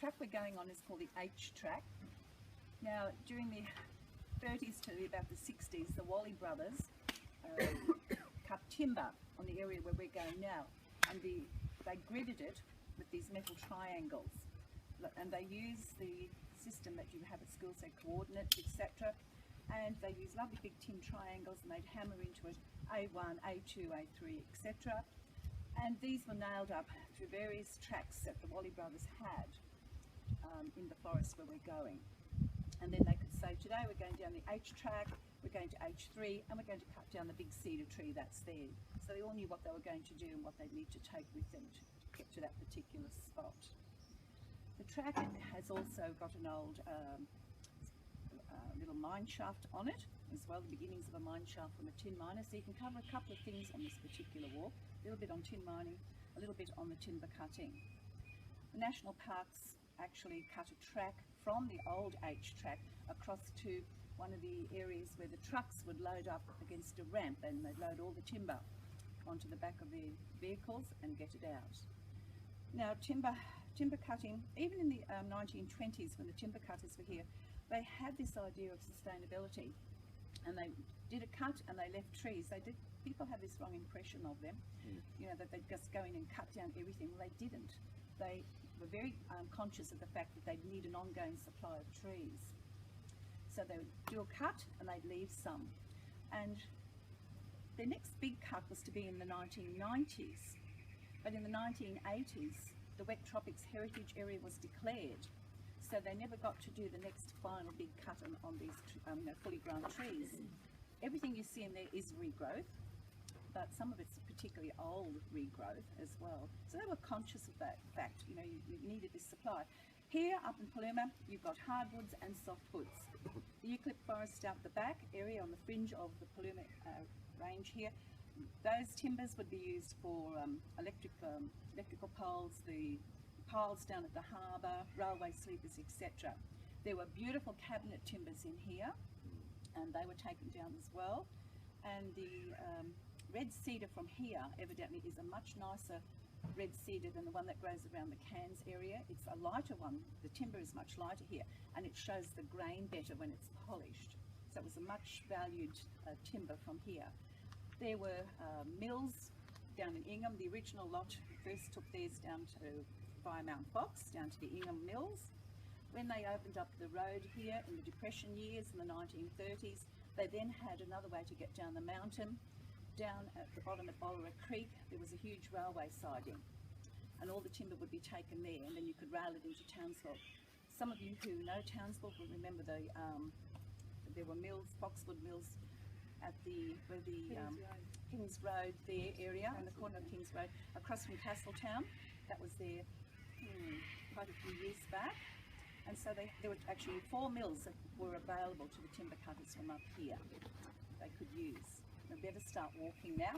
track we're going on is called the H track. Now, during the 30s to about the 60s, the Wally brothers cut timber on the area where we're going now, and they gridded it with these metal triangles, and they use the system that you have at school, so coordinates, etc. And they use lovely big tin triangles, and they'd hammer into it A1, A2, A3, etc. And these were nailed up through various tracks that the Wally brothers had in the forest where we're going. And then they could say, today we're going down the H track, we're going to H3, and we're going to cut down the big cedar tree that's there. So they all knew what they were going to do and what they'd need to take with them to get to that particular spot. The track has also got an old little mine shaft on it as well, the beginnings of a mine shaft from a tin miner, so you can cover a couple of things on this particular walk, a little bit on tin mining, a little bit on the timber cutting. The national parks actually cut a track from the old H track across to one of the areas where the trucks would load up against a ramp, and they'd load all the timber onto the back of their vehicles and get it out. Now timber cutting, even in the 1920s when the timber cutters were here, they had this idea of sustainability, and they did a cut and they left trees. People have this wrong impression of them, you know, that they'd just go in and cut down everything. Well, they didn't. They were very conscious of the fact that they'd need an ongoing supply of trees. So they would do a cut and they'd leave some. And their next big cut was to be in the 1990s. But in the 1980s, the Wet Tropics Heritage Area was declared. So they never got to do the next final big cut on these fully grown trees. Everything you see in there is regrowth, but some of it's particularly old regrowth as well. So they were conscious of that fact, you know, you needed this supply. Here up in Paluma, you've got hardwoods and softwoods. The eucalypt forest out the back area on the fringe of the Paluma range here, those timbers would be used for electrical poles, the piles down at the harbour, railway sleepers, etc. There were beautiful cabinet timbers in here, and they were taken down as well. And the red cedar from here evidently is a much nicer red cedar than the one that grows around the Cairns area. It's a lighter one. The timber is much lighter here, and it shows the grain better when it's polished. So it was a much valued timber from here. There were mills down in Ingham. The original lot first took theirs down to via Mount Fox, down to the Ingham Mills. When they opened up the road here in the Depression years in the 1930s, they then had another way to get down the mountain. Down at the bottom of Bolera Creek, there was a huge railway siding, and all the timber would be taken there, and then you could rail it into Townsville. Some of you who know Townsville will remember there were mills, boxwood mills, at where the Kings Road there area, on the corner of Kings Road, across from Castletown. That was there quite a few years back. And so there were actually 4 mills that were available to the timber cutters from up here they could use. We better start walking now.